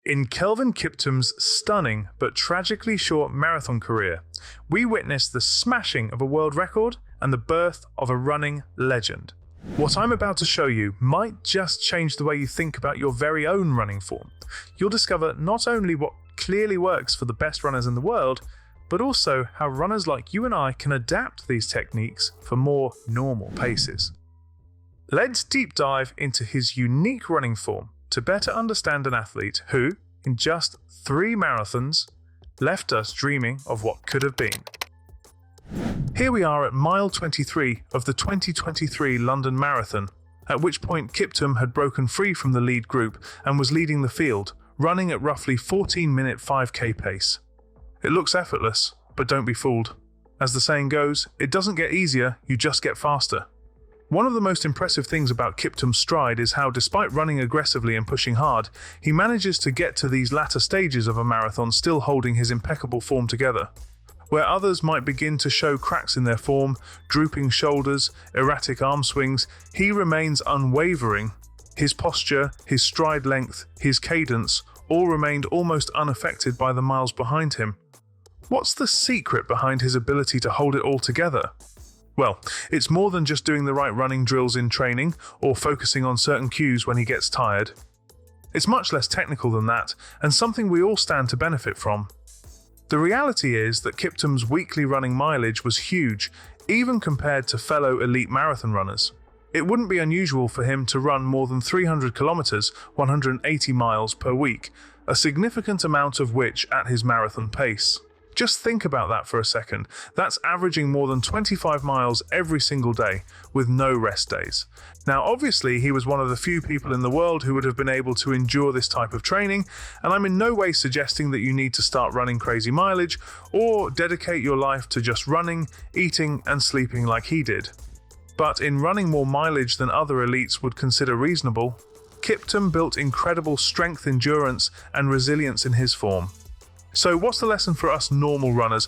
In Kelvin Kiptum's stunning but tragically short marathon career, we witnessed the smashing of a world record and the birth of a running legend. What I'm about to show you might just change the way you think about your very own running form. You'll discover not only what clearly works for the best runners in the world, but also how runners like you and I can adapt these techniques for more normal paces. Let's deep dive into his unique running form to better understand an athlete who, in just 3 marathons, left us dreaming of what could have been. Here we are at mile 23 of the 2023 London Marathon, at which point Kiptum had broken free from the lead group and was leading the field, running at roughly 14-minute 5k pace. It looks effortless, but don't be fooled. As the saying goes, it doesn't get easier, you just get faster. One of the most impressive things about Kiptum's stride is how, despite running aggressively and pushing hard, he manages to get to these latter stages of a marathon still holding his impeccable form together. Where others might begin to show cracks in their form, drooping shoulders, erratic arm swings, he remains unwavering. His posture, his stride length, his cadence, all remained almost unaffected by the miles behind him. What's the secret behind his ability to hold it all together? Well, it's more than just doing the right running drills in training or focusing on certain cues when he gets tired. It's much less technical than that, and something we all stand to benefit from. The reality is that Kiptum's weekly running mileage was huge, even compared to fellow elite marathon runners. It wouldn't be unusual for him to run more than 300 kilometers, 180 miles per week, a significant amount of which at his marathon pace. Just think about that for a second. That's averaging more than 25 miles every single day, with no rest days. Now, obviously, he was one of the few people in the world who would have been able to endure this type of training, and I'm in no way suggesting that you need to start running crazy mileage or dedicate your life to just running, eating, and sleeping like he did. But in running more mileage than other elites would consider reasonable, Kiptum built incredible strength, endurance, and resilience in his form. So what's the lesson for us normal runners?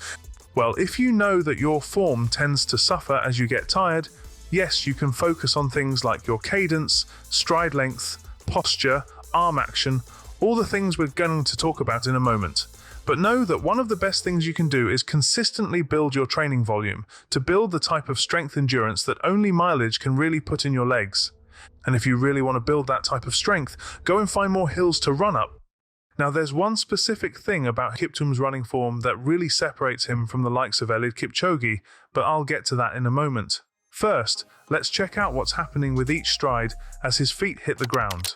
Well, if you know that your form tends to suffer as you get tired, yes, you can focus on things like your cadence, stride length, posture, arm action, all the things we're going to talk about in a moment. But know that one of the best things you can do is consistently build your training volume to build the type of strength endurance that only mileage can really put in your legs. And if you really want to build that type of strength, go and find more hills to run up. Now, there's one specific thing about Kiptum's running form that really separates him from the likes of Eliud Kipchoge, but I'll get to that in a moment. First, let's check out what's happening with each stride as his feet hit the ground.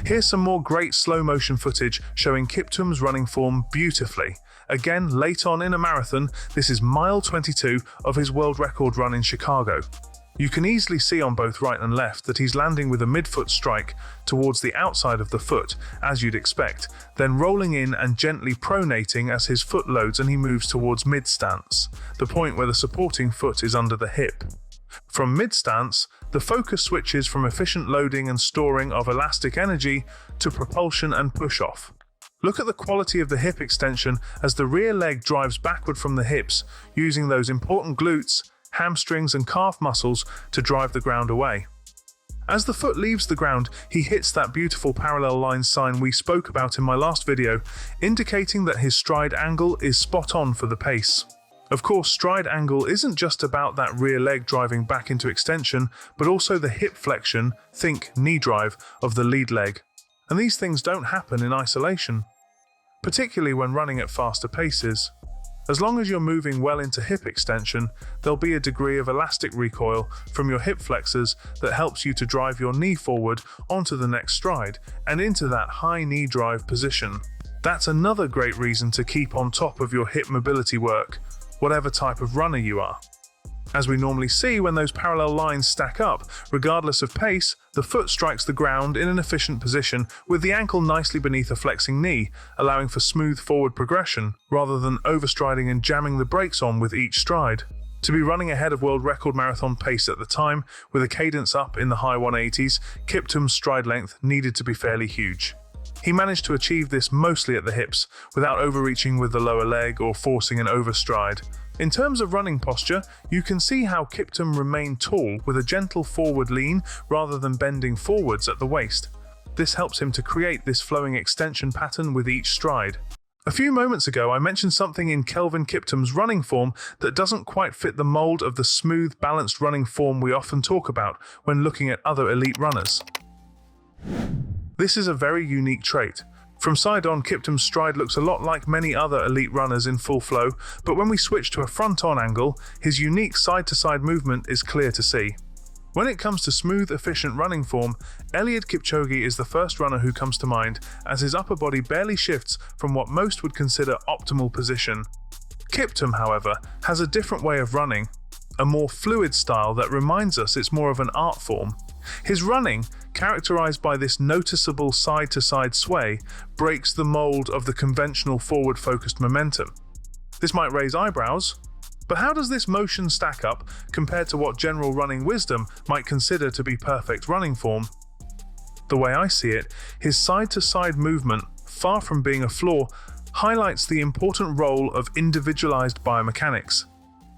Here's some more great slow-motion footage showing Kiptum's running form beautifully. Again, late on in a marathon, this is mile 22 of his world record run in Chicago. You can easily see on both right and left that he's landing with a mid-foot strike towards the outside of the foot, as you'd expect, then rolling in and gently pronating as his foot loads and he moves towards mid-stance, the point where the supporting foot is under the hip. From mid-stance, the focus switches from efficient loading and storing of elastic energy to propulsion and push-off. Look at the quality of the hip extension as the rear leg drives backward from the hips, using those important glutes, hamstrings and calf muscles to drive the ground away. As the foot leaves the ground, he hits that beautiful parallel line sign we spoke about in my last video, indicating that his stride angle is spot on for the pace. Of course, stride angle isn't just about that rear leg driving back into extension, but also the hip flexion, think knee drive, of the lead leg. And these things don't happen in isolation, particularly when running at faster paces. As long as you're moving well into hip extension, there'll be a degree of elastic recoil from your hip flexors that helps you to drive your knee forward onto the next stride and into that high knee drive position. That's another great reason to keep on top of your hip mobility work, whatever type of runner you are. As we normally see when those parallel lines stack up, regardless of pace, the foot strikes the ground in an efficient position with the ankle nicely beneath a flexing knee, allowing for smooth forward progression rather than overstriding and jamming the brakes on with each stride. To be running ahead of world record marathon pace at the time, with a cadence up in the high 180s, Kiptum's stride length needed to be fairly huge. He managed to achieve this mostly at the hips, without overreaching with the lower leg or forcing an overstride. In terms of running posture, you can see how Kiptum remained tall with a gentle forward lean rather than bending forwards at the waist. This helps him to create this flowing extension pattern with each stride. A few moments ago, I mentioned something in Kelvin Kiptum's running form that doesn't quite fit the mold of the smooth, balanced running form we often talk about when looking at other elite runners. This is a very unique trait. From side on, Kiptum's stride looks a lot like many other elite runners in full flow, but when we switch to a front-on angle, his unique side-to-side movement is clear to see. When it comes to smooth, efficient running form, Eliud Kipchoge is the first runner who comes to mind, as his upper body barely shifts from what most would consider optimal position. Kiptum, however, has a different way of running, a more fluid style that reminds us it's more of an art form. His running, characterized by this noticeable side-to-side sway, breaks the mold of the conventional forward-focused momentum. This might raise eyebrows, but how does this motion stack up compared to what general running wisdom might consider to be perfect running form? The way I see it, his side-to-side movement, far from being a flaw, highlights the important role of individualized biomechanics.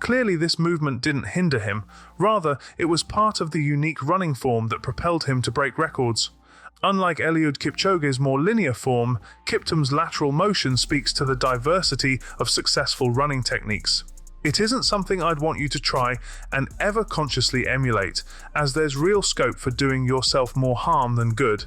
Clearly, this movement didn't hinder him. Rather, it was part of the unique running form that propelled him to break records. Unlike Eliud Kipchoge's more linear form, Kiptum's lateral motion speaks to the diversity of successful running techniques. It isn't something I'd want you to try and ever consciously emulate, as there's real scope for doing yourself more harm than good.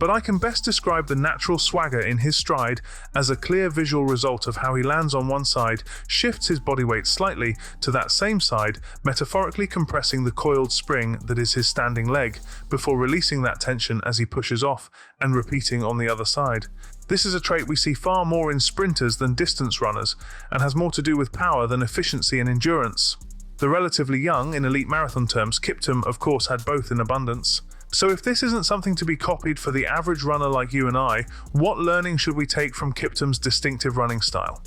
But I can best describe the natural swagger in his stride as a clear visual result of how he lands on one side, shifts his body weight slightly to that same side, metaphorically compressing the coiled spring that is his standing leg, before releasing that tension as he pushes off and repeating on the other side. This is a trait we see far more in sprinters than distance runners, and has more to do with power than efficiency and endurance. The relatively young, in elite marathon terms, Kiptum of course had both in abundance. So if this isn't something to be copied for the average runner like you and I, what learning should we take from Kiptum's distinctive running style?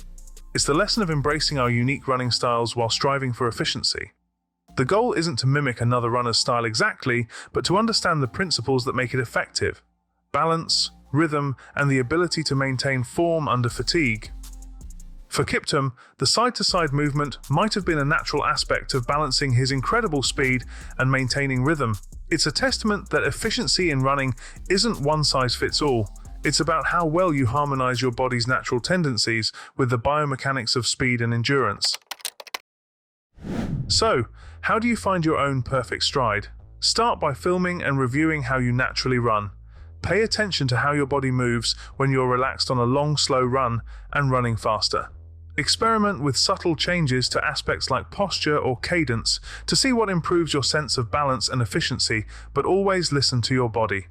It's the lesson of embracing our unique running styles while striving for efficiency. The goal isn't to mimic another runner's style exactly, but to understand the principles that make it effective: balance, rhythm, and the ability to maintain form under fatigue. For Kiptum, the side-to-side movement might have been a natural aspect of balancing his incredible speed and maintaining rhythm. It's a testament that efficiency in running isn't one-size-fits-all. It's about how well you harmonize your body's natural tendencies with the biomechanics of speed and endurance. So, how do you find your own perfect stride? Start by filming and reviewing how you naturally run. Pay attention to how your body moves when you're relaxed on a long, slow run and running faster. Experiment with subtle changes to aspects like posture or cadence to see what improves your sense of balance and efficiency, but always listen to your body.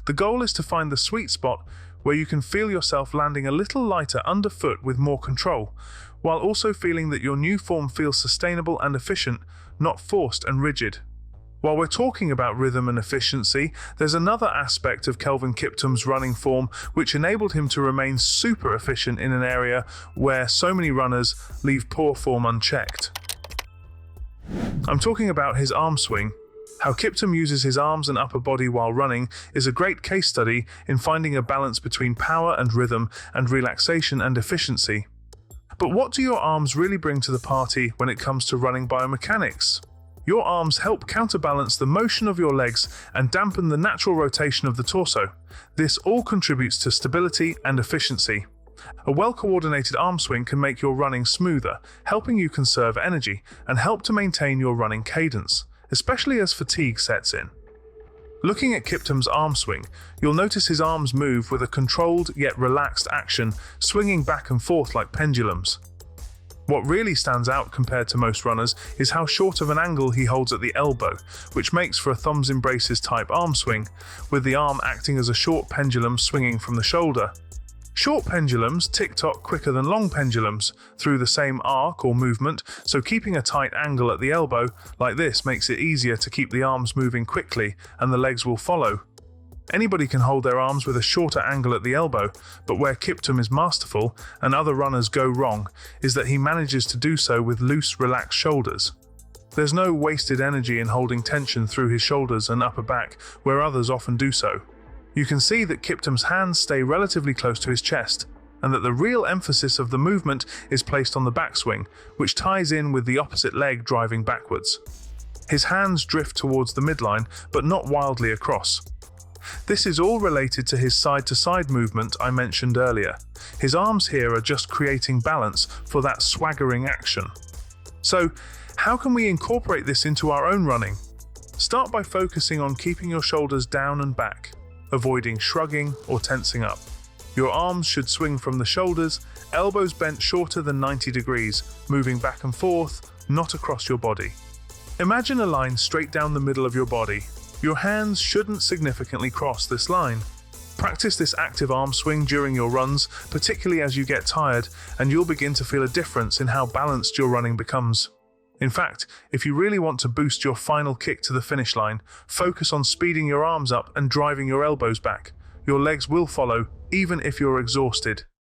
The goal is to find the sweet spot where you can feel yourself landing a little lighter underfoot with more control, while also feeling that your new form feels sustainable and efficient, not forced and rigid. While we're talking about rhythm and efficiency, there's another aspect of Kelvin Kiptum's running form which enabled him to remain super efficient in an area where so many runners leave poor form unchecked. I'm talking about his arm swing. How Kiptum uses his arms and upper body while running is a great case study in finding a balance between power and rhythm and relaxation and efficiency. But what do your arms really bring to the party when it comes to running biomechanics? Your arms help counterbalance the motion of your legs and dampen the natural rotation of the torso. This all contributes to stability and efficiency. A well-coordinated arm swing can make your running smoother, helping you conserve energy and help to maintain your running cadence, especially as fatigue sets in. Looking at Kiptum's arm swing, you'll notice his arms move with a controlled yet relaxed action, swinging back and forth like pendulums. What really stands out compared to most runners is how short of an angle he holds at the elbow, which makes for a thumbs in braces type arm swing, with the arm acting as a short pendulum swinging from the shoulder. Short pendulums tick-tock quicker than long pendulums through the same arc or movement, so keeping a tight angle at the elbow like this makes it easier to keep the arms moving quickly and the legs will follow. Anybody can hold their arms with a shorter angle at the elbow, but where Kiptum is masterful and other runners go wrong is that he manages to do so with loose, relaxed shoulders. There's no wasted energy in holding tension through his shoulders and upper back, where others often do so. You can see that Kiptum's hands stay relatively close to his chest, and that the real emphasis of the movement is placed on the backswing, which ties in with the opposite leg driving backwards. His hands drift towards the midline, but not wildly across. This is all related to his side-to-side movement I mentioned earlier. His arms here are just creating balance for that swaggering action. So, how can we incorporate this into our own running? Start by focusing on keeping your shoulders down and back, avoiding shrugging or tensing up. Your arms should swing from the shoulders, elbows bent shorter than 90 degrees, moving back and forth, not across your body. Imagine a line straight down the middle of your body. Your hands shouldn't significantly cross this line. Practice this active arm swing during your runs, particularly as you get tired, and you'll begin to feel a difference in how balanced your running becomes. In fact, if you really want to boost your final kick to the finish line, focus on speeding your arms up and driving your elbows back. Your legs will follow, even if you're exhausted.